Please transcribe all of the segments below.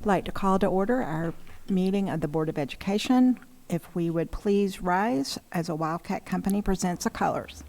I'd like to call to order our meeting of the Board of Education. If we would please rise as a Wildcat Company presents the colors.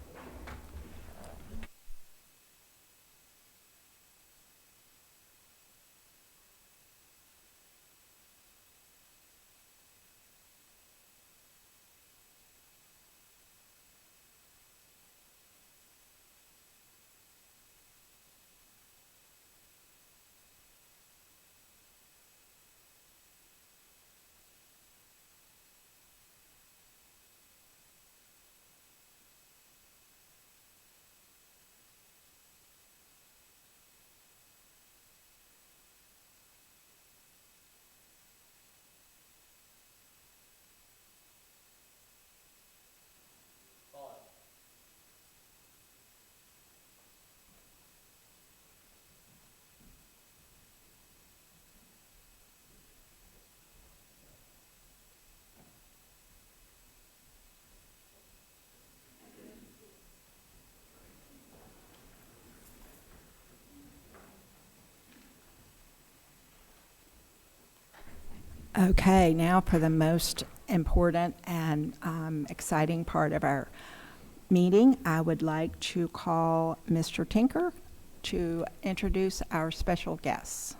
Okay, now for the most important and exciting part of our meeting, I would like to call Mr. Tinker to introduce our special guests.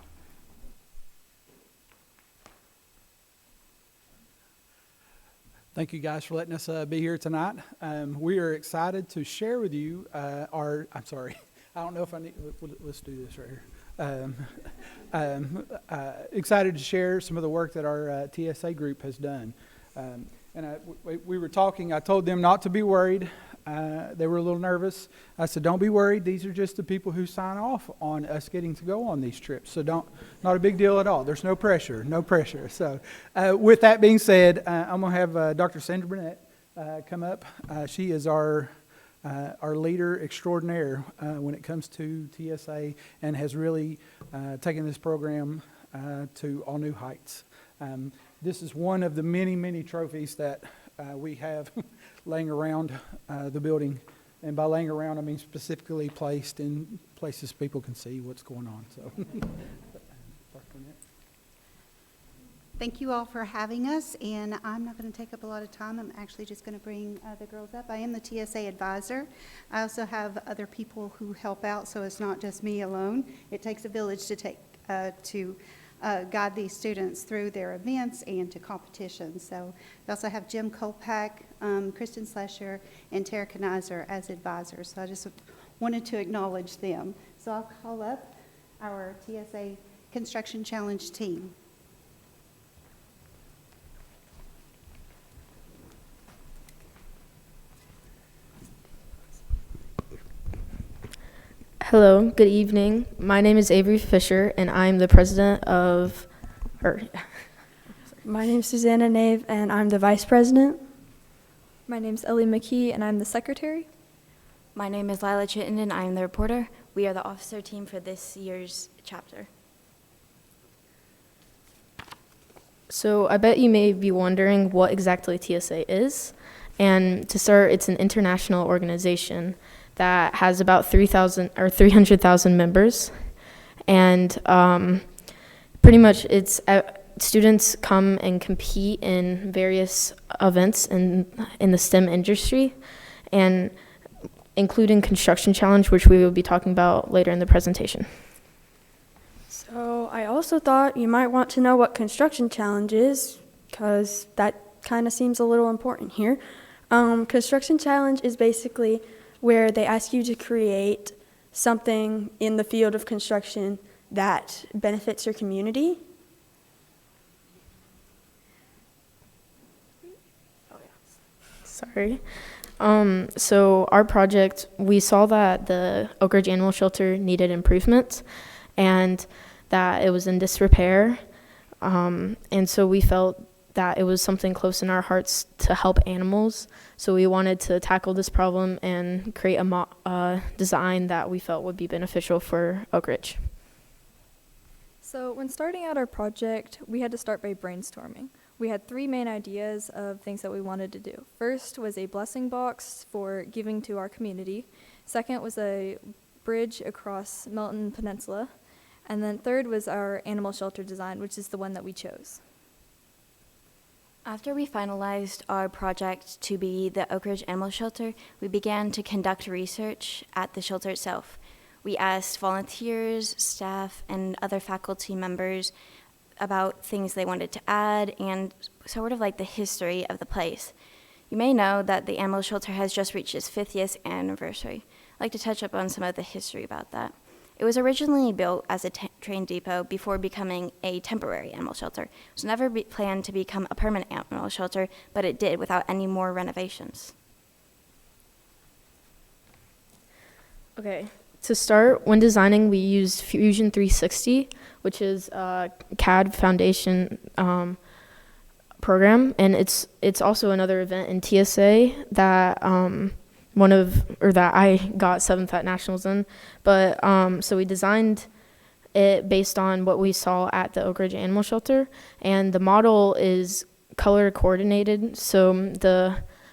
Thank you guys for letting us be here tonight. We are excited to share with you I don't know if I need, let's do this right here. Excited to share some of the work that our TSA group has done. We were talking, I told them not to be worried. They were a little nervous. I said, don't be worried. These are just the people who sign off on us getting to go on these trips. So not a big deal at all. There's no pressure, no pressure. So with that being said, I'm going to have Dr. Sandra Burnett come up. She is our leader extraordinaire when it comes to TSA and has really taken this program to all new heights. This is one of the many, many trophies that we have laying around the building. And by laying around, I mean specifically placed in places people can see what's going on. So, Thank you all for having us, and I'm not going to take up a lot of time. I'm actually just going to bring the girls up. I am the TSA advisor. I also have other people who help out, so it's not just me alone. It takes a village to guide these students through their events and to competitions. So we also have Jim Kolpak, Kristen Slesher, and Tara Knizer as advisors. So I just wanted to acknowledge them. So I'll call up our TSA Construction Challenge team. Hello, good evening. My name is Avery Fisher, and I'm the president of, My name is Susanna Nave, and I'm the vice president. My name's Ellie McKee, and I'm the secretary. My name is Lila Chittenden, and I'm the reporter. We are the officer team for this year's chapter. So I bet you may be wondering what exactly TSA is. And to start, it's an international organization that has about 300,000 members. And pretty much it's students come and compete in various events in the STEM industry, and including Construction Challenge, which we will be talking about later in the presentation. So I also thought you might want to know what Construction Challenge is, because that kind of seems a little important here. Construction Challenge is basically where they ask you to create something in the field of construction that benefits your community. Sorry. So our project, we saw that the Oak Ridge Animal Shelter needed improvement and that it was in disrepair. And so we felt that it was something close in our hearts to help animals. So we wanted to tackle this problem and create a design that we felt would be beneficial for Oak Ridge. So when starting out our project, we had to start by brainstorming. We had three main ideas of things that we wanted to do. First was a blessing box for giving to our community. Second was a bridge across Melton Peninsula. And then third was our animal shelter design, which is the one that we chose. After we finalized our project to be the Oak Ridge Animal Shelter, we began to conduct research at the shelter itself. We asked volunteers, staff, and other faculty members about things they wanted to add and sort of like the history of the place. You may know that the animal shelter has just reached its 50th anniversary. I'd like to touch up on some of the history about that. It was originally built as a train depot before becoming a temporary animal shelter. It was never planned to become a permanent animal shelter, but it did without any more renovations. Okay, to start, when designing, we used Fusion 360, which is a CAD foundation program, and it's also another event in TSA that that I got 7th at Nationals in. But so we designed it based on what we saw at the Oak Ridge Animal Shelter, and the model is color coordinated. So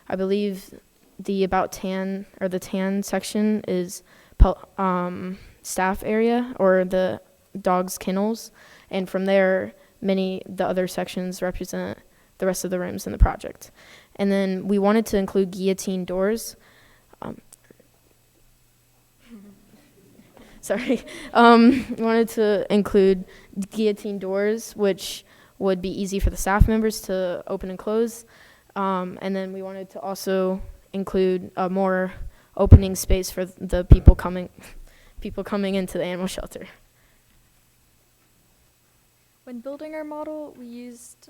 I believe the about tan or the tan section is staff area or the dog's kennels, and from there the other sections represent the rest of the rooms in the project. And then we wanted to include guillotine doors. Wanted to include guillotine doors, which would be easy for the staff members to open and close. And then we wanted to also include a more opening space for the people coming into the animal shelter. When building our model, we used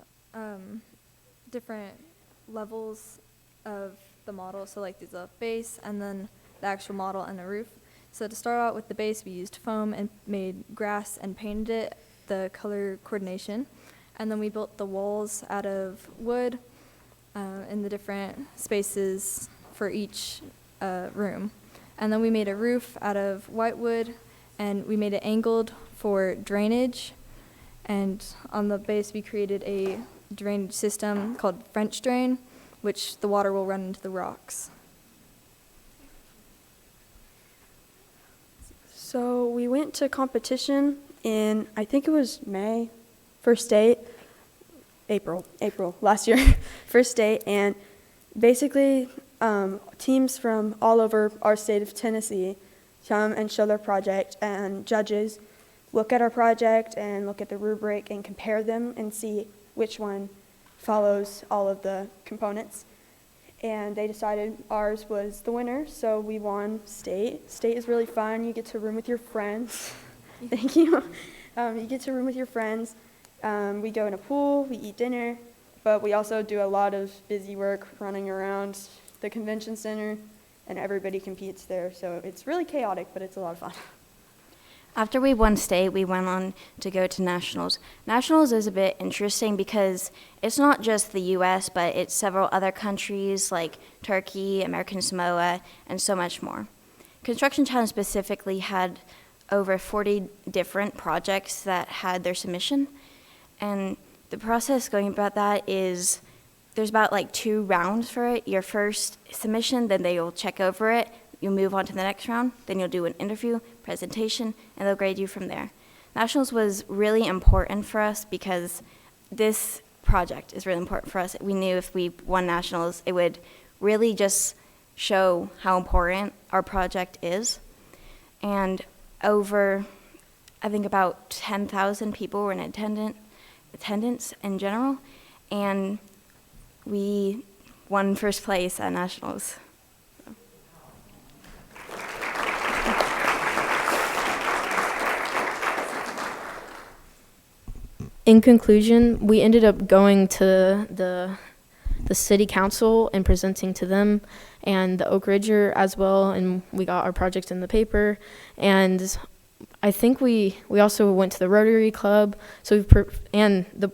different levels of the model. So like there's a base and then the actual model and the roof. So to start out with the base, we used foam and made grass and painted it, the color coordination. And then we built the walls out of wood in the different spaces for each room. And then we made a roof out of white wood, and we made it angled for drainage. And on the base, we created a drainage system called French drain, which the water will run into the rocks. So we went to competition in, I think it was May, first date, April last year, first date, and basically teams from all over our state of Tennessee come and show their project, and judges look at our project and look at the rubric and compare them and see which one follows all of the components. And they decided ours was the winner, so we won state. State is really fun. You get to room with your friends. Thank you. You get to room with your friends. We go in a pool, we eat dinner, but we also do a lot of busy work running around the convention center, and everybody competes there. So it's really chaotic, but it's a lot of fun. After we won state, we went on to go to nationals. Nationals is a bit interesting because it's not just the U.S., but it's several other countries like Turkey, American Samoa, and so much more. Construction Challenge specifically had over 40 different projects that had their submission. And the process going about that is there's about like 2 rounds for it. Your first submission, then they will check over it. You'll move on to the next round, then you'll do an interview, presentation, and they'll grade you from there. Nationals was really important for us because this project is really important for us. We knew if we won nationals, it would really just show how important our project is. And over, I think about 10,000 people were in attendance in general, and we won first place at nationals. In conclusion, we ended up going to the city council and presenting to them and the Oak Ridger as well, and we got our project in the paper. And I think we also went to the Rotary Club, so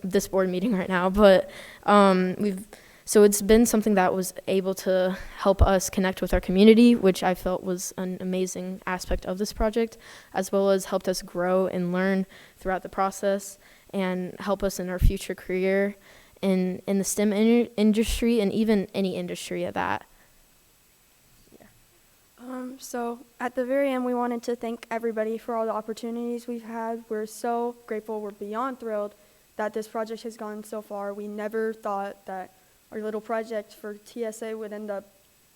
this board meeting right now. But so it's been something that was able to help us connect with our community, which I felt was an amazing aspect of this project, as well as helped us grow and learn throughout the process and help us in our future career in the STEM industry and even any industry of that. So at the very end, we wanted to thank everybody for all the opportunities we've had. We're so grateful. We're beyond thrilled that this project has gone so far. We never thought that our little project for TSA would end up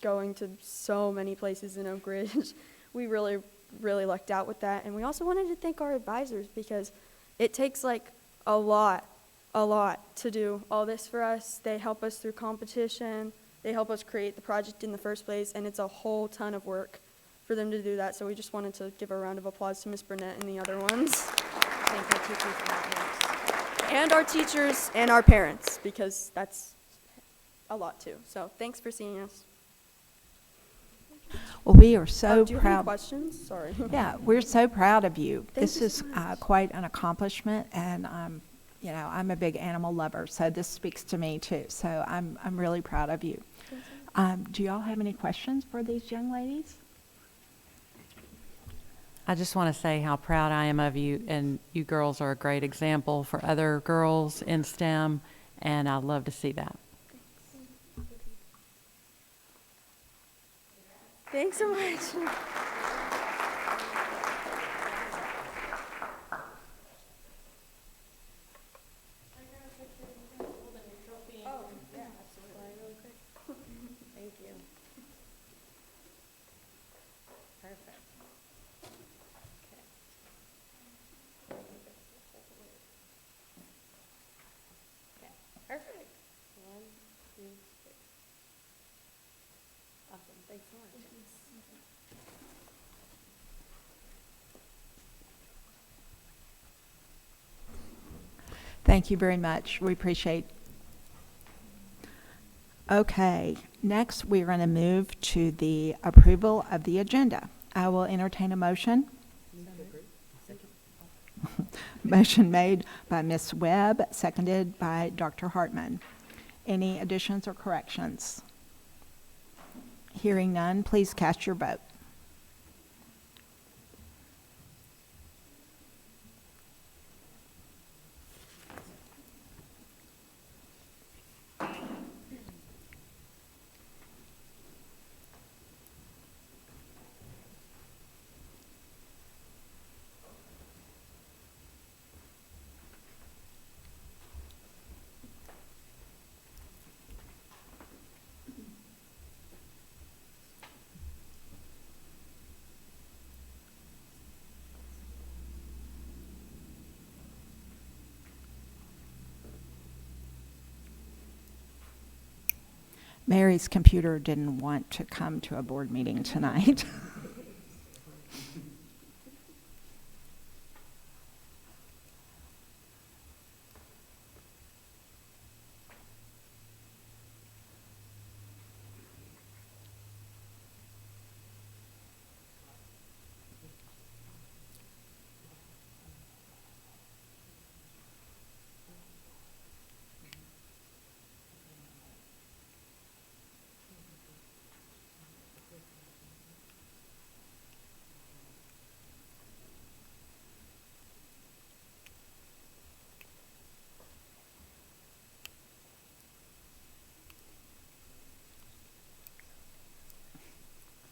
going to so many places in Oak Ridge. We really, really lucked out with that. And we also wanted to thank our advisors because it takes like a lot to do all this for us. They help us through competition. They help us create the project in the first place, and it's a whole ton of work for them to do that. So we just wanted to give a round of applause to Ms. Burnett and the other ones. Thank our teachers and our parents. And our teachers and our parents, because that's a lot too. So thanks for seeing us. Well, we are so Do you have any proud. questions? Sorry. Yeah, we're so proud of you. Thank This you is so much. quite an accomplishment, and you know, I'm a big animal lover, so this speaks to me too. So I'm really proud of you. Do y'all have any questions for these young ladies? I just want to say how proud I am of you, and you girls are a great example for other girls in STEM, and I love to see that. Thanks so much. Thank you very much. We appreciate. Okay, next we're going to move to the approval of the agenda. I will entertain a motion. Motion made by Ms. Webb, seconded by Dr. Hartman. Any additions or corrections? Hearing none, please cast your vote. Mary's computer didn't want to come to a board meeting tonight.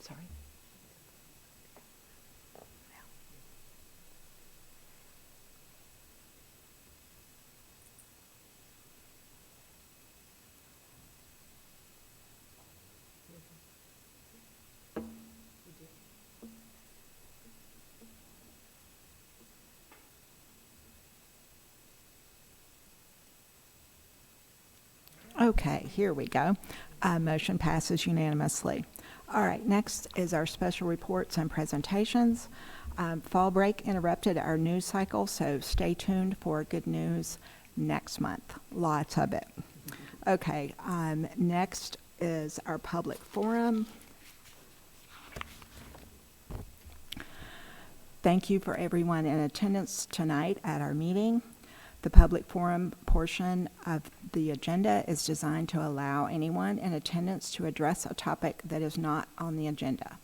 Sorry. Okay, here we go. Motion passes unanimously. All right, next is our special reports and presentations. Fall break interrupted our news cycle, so stay tuned for good news next month. Lots of it. Okay, next is our public forum. Thank you for everyone in attendance tonight at our meeting. The public forum portion of the agenda is designed to allow anyone in attendance to address a topic that is not on the agenda.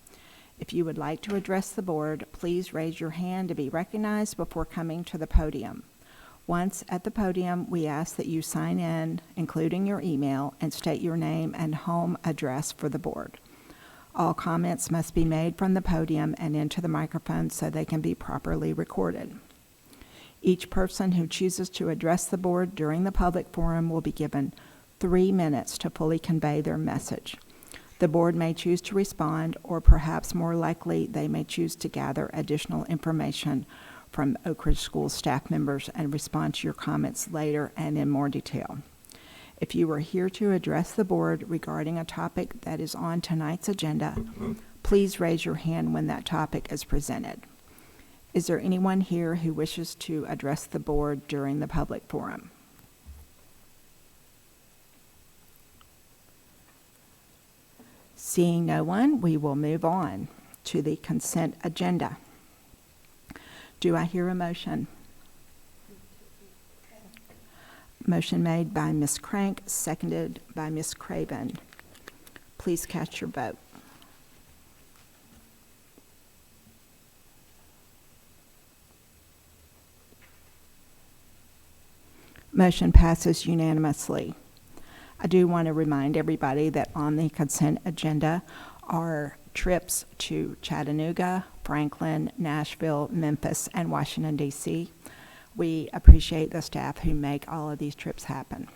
If you would like to address the board, please raise your hand to be recognized before coming to the podium. Once at the podium, we ask that you sign in, including your email, and state your name and home address for the board. All comments must be made from the podium and into the microphone so they can be properly recorded. Each person who chooses to address the board during the public forum will be given 3 minutes to fully convey their message. The board may choose to respond, or perhaps more likely, they may choose to gather additional information from Oak Ridge School staff members and respond to your comments later and in more detail. If you are here to address the board regarding a topic that is on tonight's agenda, please raise your hand when that topic is presented. Is there anyone here who wishes to address the board during the public forum? Seeing no one, we will move on to the consent agenda. Do I hear a motion? Motion made by Ms. Crank, seconded by Ms. Craven. Please cast your vote. Motion passes unanimously. I do want to remind everybody that on the consent agenda are trips to Chattanooga, Franklin, Nashville, Memphis, and Washington, D.C. We appreciate the staff who make all of these trips happen.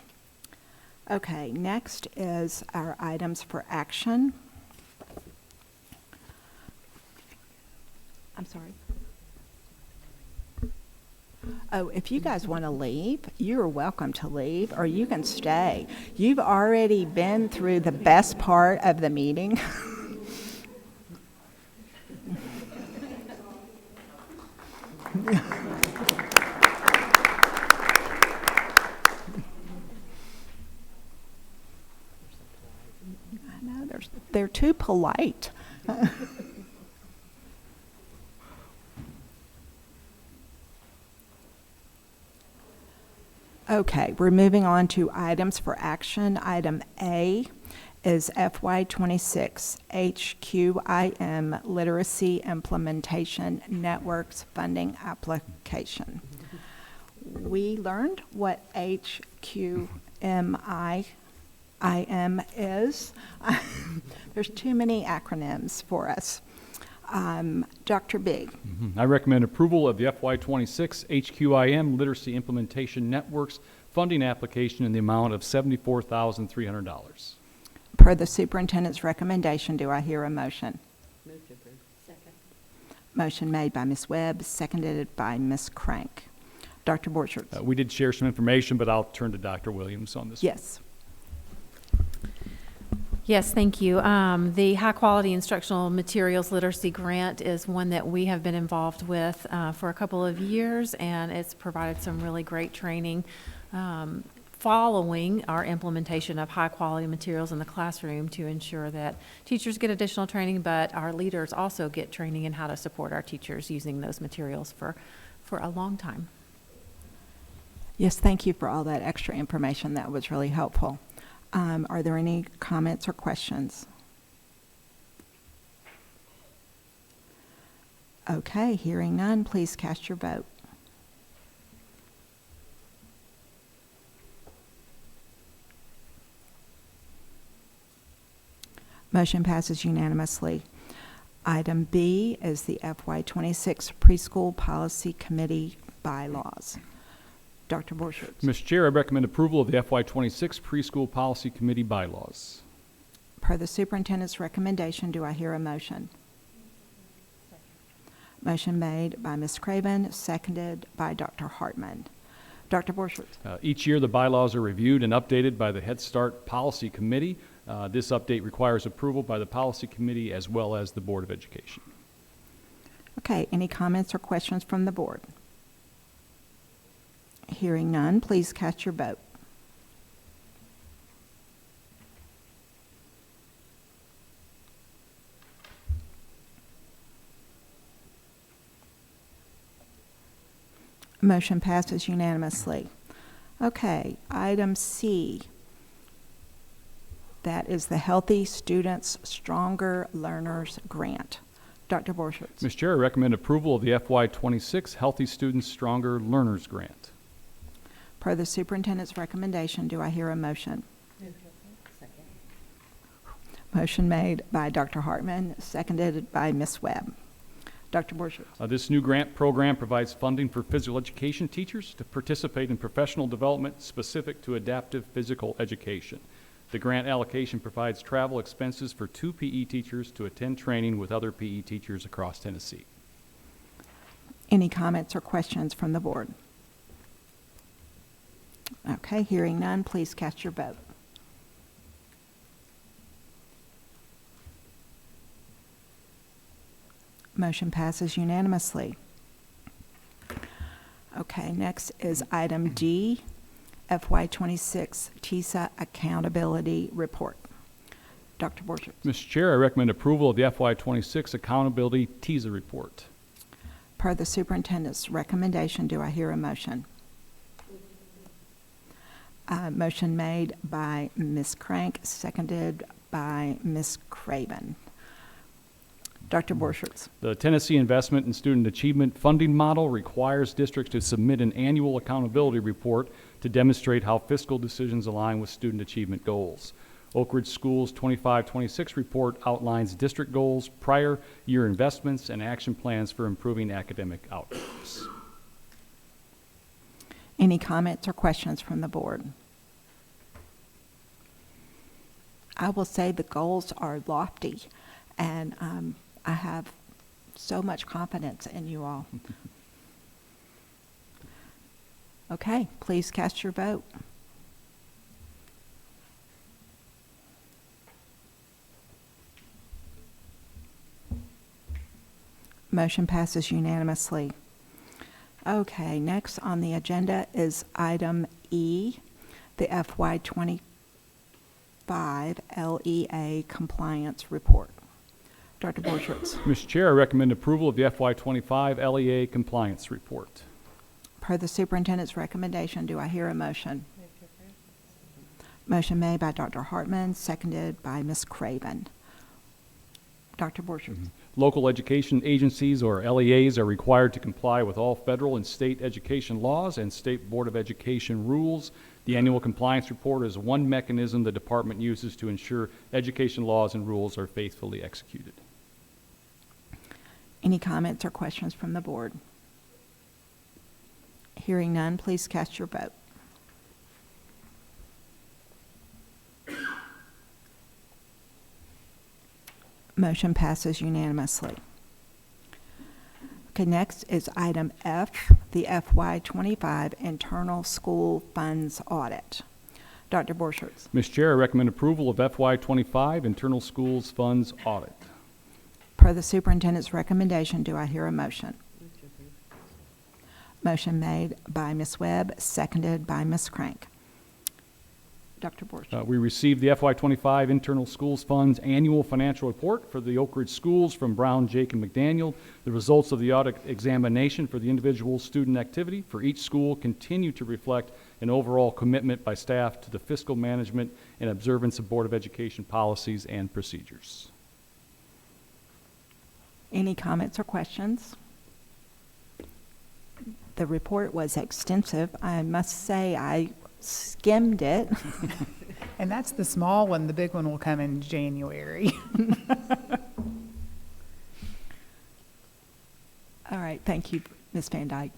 Okay, next is our items for action. I'm sorry. Oh, if you guys want to leave, you're welcome to leave, or you can stay. You've already been through the best part of the meeting. I know, they're too polite. Okay, we're moving on to items for action. Item A is FY26 HQIM Literacy Implementation Networks Funding Application. We learned what HQMIM is. There's too many acronyms for us. Dr. Big. I recommend approval of the FY26 HQIM Literacy Implementation Networks funding application in the amount of $74,300. Per the superintendent's recommendation, do I hear a motion? Move to approve. Second. Motion made by Ms. Webb, seconded by Ms. Crank. Dr. Borchert. We did share some information, but I'll turn to Dr. Williams on this. Yes. Yes, thank you. The High Quality Instructional Materials Literacy Grant is one that we have been involved with for a couple of years, and it's provided some really great training following our implementation of high-quality materials in the classroom to ensure that teachers get additional training, but our leaders also get training in how to support our teachers using those materials for a long time. Yes, thank you for all that extra information. That was really helpful. Are there any comments or questions? Okay, hearing none, please cast your vote. Motion passes unanimously. Item B is the FY26 Preschool Policy Committee bylaws. Dr. Borchert. Mr. Chair, I recommend approval of the FY26 Preschool Policy Committee bylaws. Per the superintendent's recommendation, do I hear a motion? Motion made by Ms. Craven, seconded by Dr. Hartman. Dr. Borchert. Each year, the bylaws are reviewed and updated by the Head Start Policy Committee. This update requires approval by the Policy Committee as well as the Board of Education. Okay, any comments or questions from the board? Hearing none, please cast your vote. Motion passes unanimously. Okay, item C. That is the Healthy Students Stronger Learners Grant. Dr. Borchert. Mr. Chair, I recommend approval of the FY26 Healthy Students Stronger Learners Grant. Per the superintendent's recommendation, do I hear a motion? Second. Motion made by Dr. Hartman, seconded by Ms. Webb. Dr. Borchert. This new grant program provides funding for physical education teachers to participate in professional development specific to adaptive physical education. The grant allocation provides travel expenses for 2 PE teachers to attend training with other PE teachers across Tennessee. Any comments or questions from the board? Okay, hearing none, please cast your vote. Motion passes unanimously. Okay, next is item D, FY26 TISA Accountability Report. Dr. Borchert. Mr. Chair, I recommend approval of the FY26 Accountability TISA report. Per the superintendent's recommendation, do I hear a motion? Motion made by Ms. Crank, seconded by Ms. Craven. Dr. Borchert. The Tennessee Investment in Student Achievement Funding Model requires districts to submit an annual accountability report to demonstrate how fiscal decisions align with student achievement goals. Oak Ridge Schools' 25-26 report outlines district goals, prior year investments, and action plans for improving academic outcomes. Any comments or questions from the board? I will say the goals are lofty, and I have so much confidence in you all. Okay, please cast your vote. Motion passes unanimously. Okay, next on the agenda is item E, the FY25 LEA Compliance Report. Dr. Borchert. Mr. Chair, I recommend approval of the FY25 LEA Compliance Report. Per the superintendent's recommendation, do I hear a motion? Motion made by Dr. Hartman, seconded by Ms. Craven. Dr. Borchert. Local education agencies, or LEAs, are required to comply with all federal and state education laws and State Board of Education rules. The annual compliance report is one mechanism the department uses to ensure education laws and rules are faithfully executed. Any comments or questions from the board? Hearing none, please cast your vote. Motion passes unanimously. Okay, next is item F, the FY25 Internal School Funds Audit. Dr. Borchert. Mr. Chair, I recommend approval of FY25 Internal Schools Funds Audit. Per the superintendent's recommendation, do I hear a motion? Motion made by Ms. Webb, seconded by Ms. Crank. Dr. Borchert. We received the FY25 Internal Schools Funds Annual Financial Report for the Oak Ridge Schools from Brown, Jake, and McDaniel. The results of the audit examination for the individual student activity for each school continue to reflect an overall commitment by staff to the fiscal management and observance of Board of Education policies and procedures. Any comments or questions? The report was extensive. I must say I skimmed it. And that's the small one. The big one will come in January. All right, thank you, Ms. Van Dyke.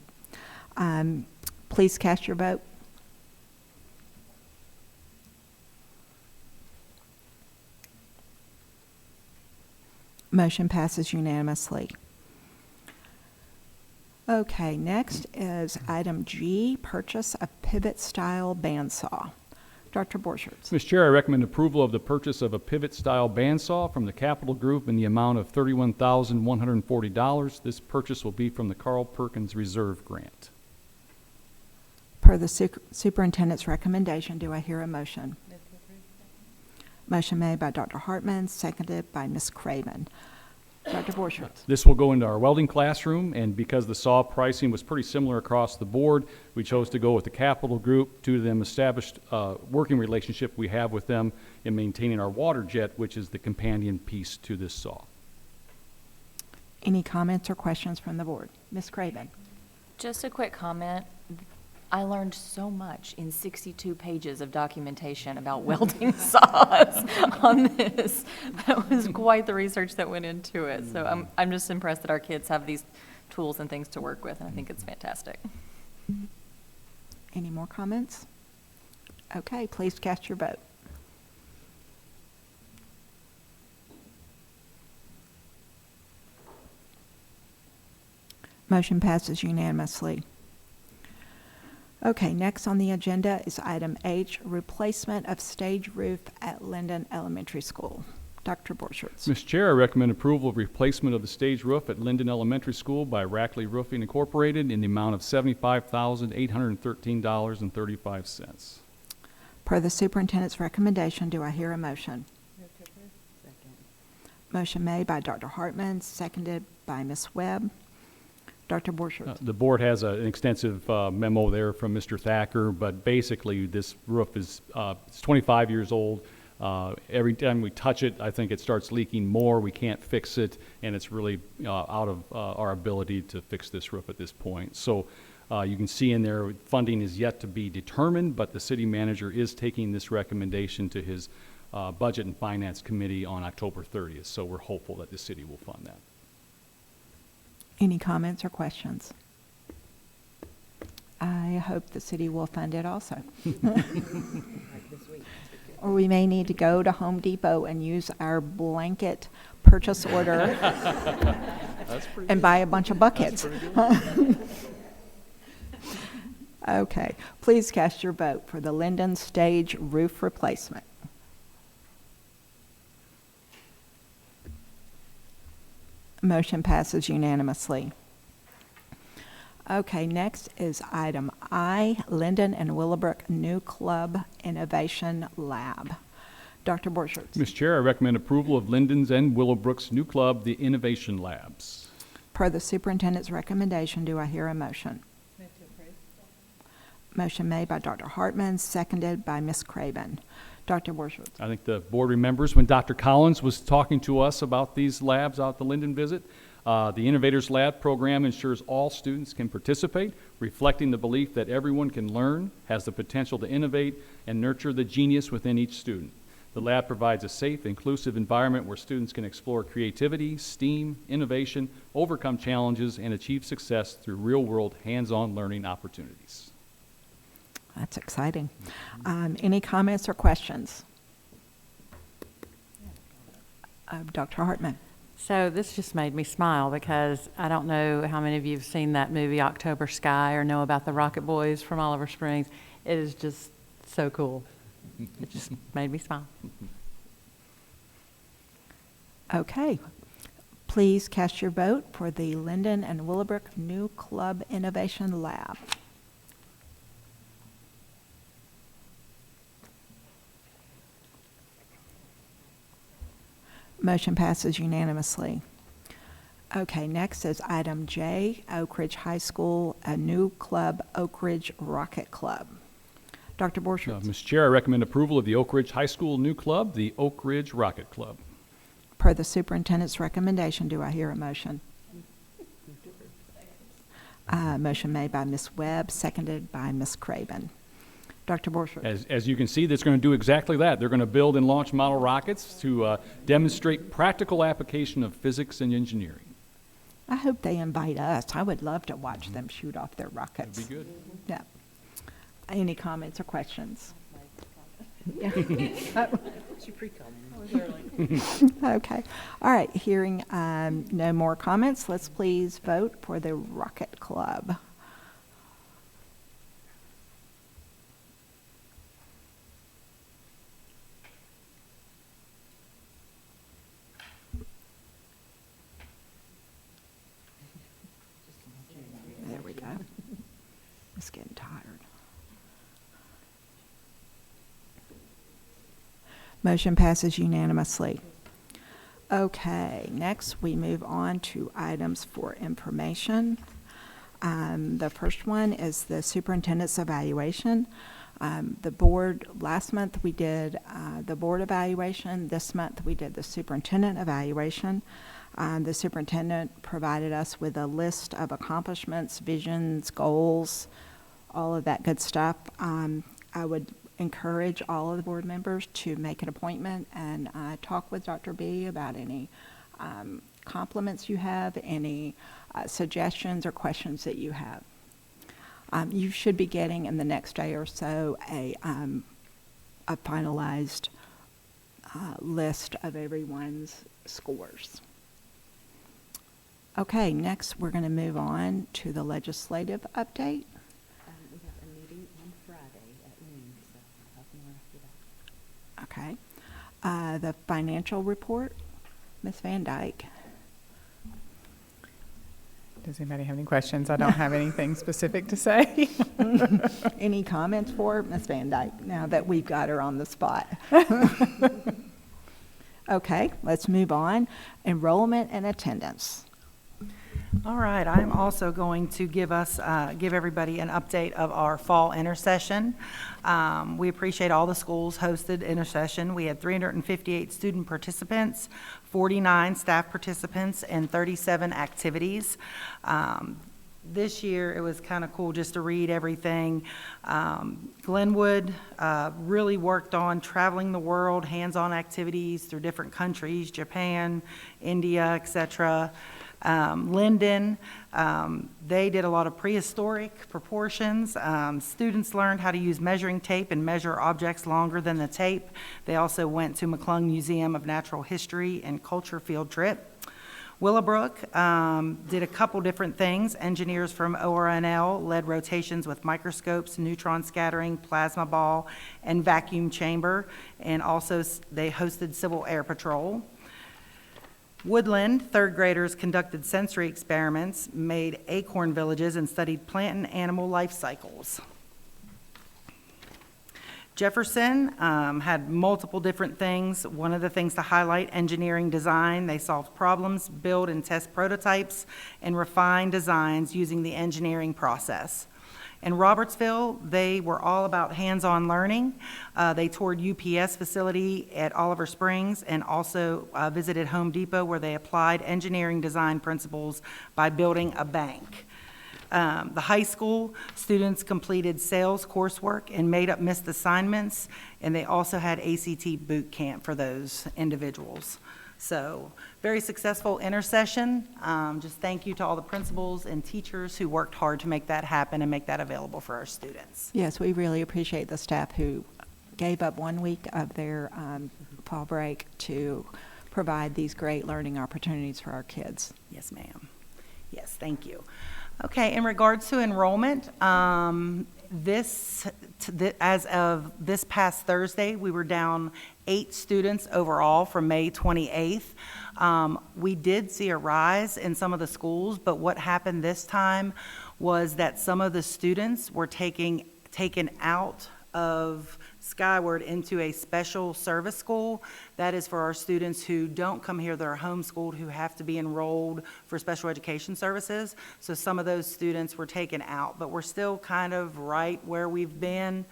Please cast your vote. Motion passes unanimously. Okay, next is item G, purchase a pivot-style bandsaw. Dr. Borchert. Mr. Chair, I recommend approval of the purchase of a pivot-style bandsaw from the Capital Group in the amount of $31,140. This purchase will be from the Carl Perkins Reserve Grant. Per the superintendent's recommendation, do I hear a motion? Motion made by Dr. Hartman, seconded by Ms. Craven. Dr. Borchert. This will go into our welding classroom, and because the saw pricing was pretty similar across the board, we chose to go with the Capital Group due to them established working relationship we have with them in maintaining our water jet, which is the companion piece to this saw. Any comments or questions from the board? Ms. Craven. Just a quick comment. I learned so much in 62 pages of documentation about welding saws on this. That was quite the research that went into it. So I'm just impressed that our kids have these tools and things to work with, and I think it's fantastic. Any more comments? Okay, please cast your vote. Motion passes unanimously. Okay, next on the agenda is item H, replacement of stage roof at Linden Elementary School. Dr. Borchert. Mr. Chair, I recommend approval of replacement of the stage roof at Linden Elementary School by Rackley Roofing Incorporated in the amount of $75,813.35. Per the superintendent's recommendation, do I hear a motion? Motion made by Dr. Hartman, seconded by Ms. Webb. Dr. Borchert. The board has an extensive memo there from Mr. Thacker, but basically this roof is it's 25 years old. Every time we touch it, I think it starts leaking more. We can't fix it, and it's really out of our ability to fix this roof at this point. So you can see in there, funding is yet to be determined, but the city manager is taking this recommendation to his Budget and Finance Committee on October 30th. So we're hopeful that the city will fund that. Any comments or questions? I hope the city will fund it also. Or we may need to go to Home Depot and use our blanket purchase order and buy a bunch of buckets. Okay, please cast your vote for the Linden stage roof replacement. Motion passes unanimously. Okay, next is item I, Linden and Willowbrook New Club Innovation Lab. Dr. Borchert. Mr. Chair, I recommend approval of Linden's and Willowbrook's new club, the Innovation Labs. Per the superintendent's recommendation, do I hear a motion? Motion made by Dr. Hartman, seconded by Ms. Craven. Dr. Borchert. I think the board remembers when Dr. Collins was talking to us about these labs out at the Linden visit. The Innovators Lab program ensures all students can participate, reflecting the belief that everyone can learn, has the potential to innovate, and nurture the genius within each student. The lab provides a safe, inclusive environment where students can explore creativity, STEAM, innovation, overcome challenges, and achieve success through real-world, hands-on learning opportunities. That's exciting. Any comments or questions? Dr. Hartman. So this just made me smile because I don't know how many of you have seen that movie October Sky or know about the Rocket Boys from Oliver Springs. It is just so cool. It just made me smile. Okay. Please cast your vote for the Linden and Willowbrook New Club Innovation Lab. Motion passes unanimously. Okay, next is item J, Oak Ridge High School, a new club, Oak Ridge Rocket Club. Dr. Borchert. Mr. Chair, I recommend approval of the Oak Ridge High School new club, the Oak Ridge Rocket Club. Per the superintendent's recommendation, do I hear a motion? Motion made by Ms. Webb, seconded by Ms. Craven. Dr. Borchert. As you can see, that's going to do exactly that. They're going to build and launch model rockets to demonstrate practical application of physics and engineering. I hope they invite us. I would love to watch them shoot off their rockets. That'd be good. Yeah. Any comments or questions? Yeah. Okay. All right. Hearing no more comments, let's please vote for the Rocket Club. There we go. It's getting tired. Motion passes unanimously. Okay, next we move on to items for information. The first one is the superintendent's evaluation. The board, last month we did the board evaluation. This month we did the superintendent evaluation. The superintendent provided us with a list of accomplishments, visions, goals, all of that good stuff. I would encourage all of the board members to make an appointment and talk with Dr. B about any compliments you have, any suggestions or questions that you have. You should be getting in the next day or so a finalized list of everyone's scores. Okay, next we're going to move on to the legislative update. We have a meeting on Friday at noon, so I'll have more after that. Okay. The financial report, Ms. Van Dyke. Does anybody have any questions? I don't have anything specific to say. Any comments for Ms. Van Dyke now that we've got her on the spot? Okay, let's move on. Enrollment and attendance. All right, I'm also going to give everybody an update of our fall intersession. We appreciate all the schools hosted intersession. We had 358 student participants, 49 staff participants, and 37 activities. This year, it was kind of cool just to read everything. Glenwood really worked on traveling the world, hands-on activities through different countries, Japan, India, etc. Linden, they did a lot of prehistoric proportions. Students learned how to use measuring tape and measure objects longer than the tape. They also went to McClung Museum of Natural History and Culture field trip. Willowbrook did a couple different things. Engineers from ORNL led rotations with microscopes, neutron scattering, plasma ball, and vacuum chamber, and also they hosted Civil Air Patrol. Woodland, third graders conducted sensory experiments, made acorn villages, and studied plant and animal life cycles. Jefferson had multiple different things. One of the things to highlight, engineering design. They solved problems, build and test prototypes, and refine designs using the engineering process. In Robertsville, they were all about hands-on learning. They toured UPS facility at Oliver Springs and also visited Home Depot, where they applied engineering design principles by building a bank. The high school students completed sales coursework and made up missed assignments, and they also had ACT boot camp for those individuals. So very successful intersession. Just thank you to all the principals and teachers who worked hard to make that happen and make that available for our students. Yes, we really appreciate the staff who gave up 1 week of their fall break to provide these great learning opportunities for our kids. Yes, ma'am. Yes, thank you. Okay, in regards to enrollment, as of this past Thursday, we were down 8 students overall from May 28th. We did see a rise in some of the schools, but what happened this time was that some of the students were taken out of Skyward into a special service school. That is for our students who don't come here, that are homeschooled, who have to be enrolled for special education services. So some of those students were taken out, but we're still kind of right where we've been,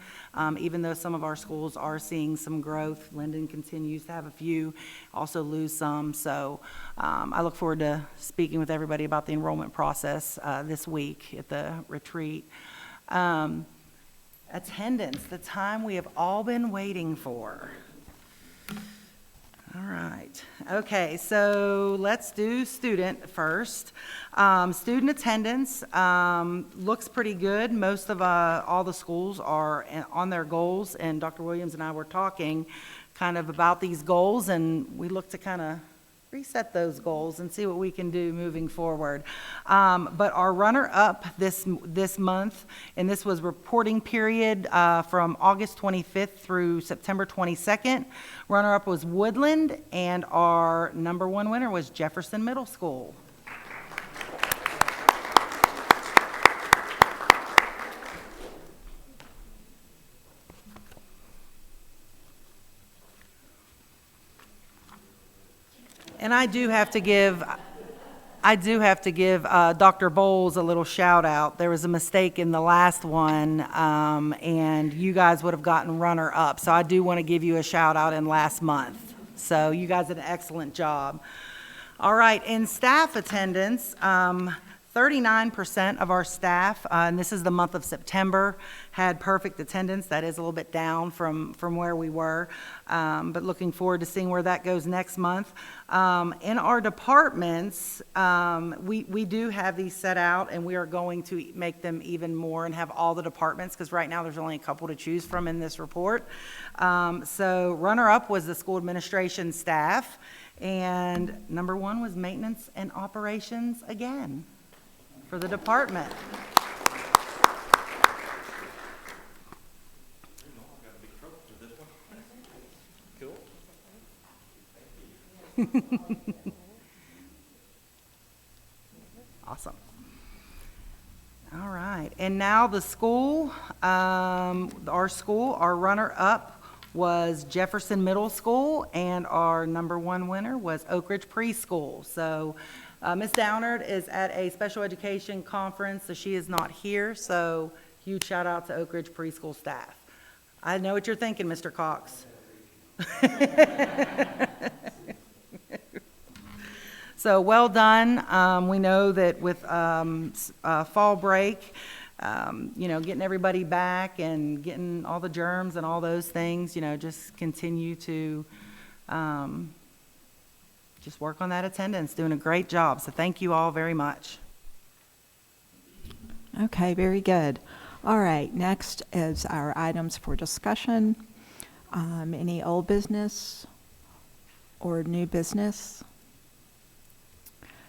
even though some of our schools are seeing some growth. Linden continues to have a few, also lose some. So I look forward to speaking with everybody about the enrollment process this week at the retreat. Attendance, the time we have all been waiting for. All right. Okay, so let's do student first. Student attendance looks pretty good. Most of all the schools are on their goals, and Dr. Williams and I were talking kind of about these goals, and we look to kind of reset those goals and see what we can do moving forward. But our runner-up this month, and this was reporting period from August 25th through September 22nd. Runner-up was Woodland, and our number 1 winner was Jefferson Middle School. And I do have to give Dr. Bowles a little shout out. There was a mistake in the last one, and you guys would have gotten runner up. So I do want to give you a shout out in last month. So you guys did an excellent job. All right, in staff attendance, 39% of our staff, and this is the month of September, had perfect attendance. That is a little bit down from where we were, but looking forward to seeing where that goes next month. In our departments, we do have these set out, and we are going to make them even more and have all the departments, because right now there's only a couple to choose from in this report. So runner-up was the school administration staff, and number one was maintenance and operations again for the department. Awesome. All right, and now the school, our runner-up was Jefferson Middle School, and our number one winner was Oak Ridge Preschool. So Ms. Downard is at a special education conference, so she is not here, so huge shout out to Oak Ridge Preschool staff. I know what you're thinking, Mr. Cox. So well done. We know that with fall break, getting everybody back and getting all the germs and all those things, just continue to just work on that attendance, doing a great job. So thank you all very much. Okay, very good. All right, next is our items for discussion. Any old business or new business?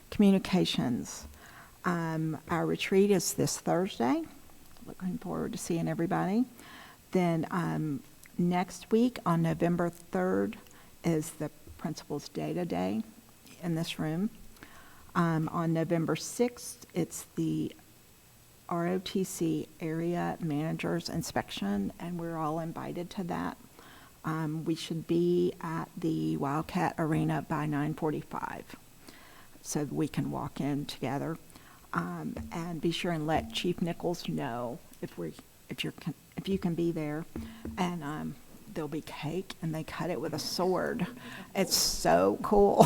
Communications. Our retreat is this Thursday. Looking forward to seeing everybody. Then next week on November 3rd is the Principal's Data Day in this room. On November 6th, it's the ROTC Area Managers Inspection, and we're all invited to that. We should be at the Wildcat Arena by 9:45. So we can walk in together, and be sure and let Chief Nichols know if you can be there, and there'll be cake, and they cut it with a sword. It's so cool.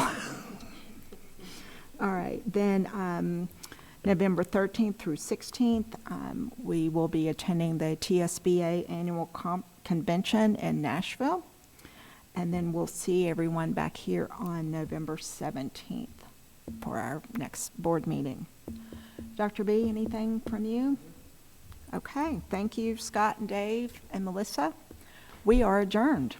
All right, then November 13th through 16th, we will be attending the TSBA annual convention in Nashville, and then we'll see everyone back here on November 17th. For our next board meeting. Dr. B, anything from you? Okay, thank you, Scott and Dave and Melissa. We are adjourned.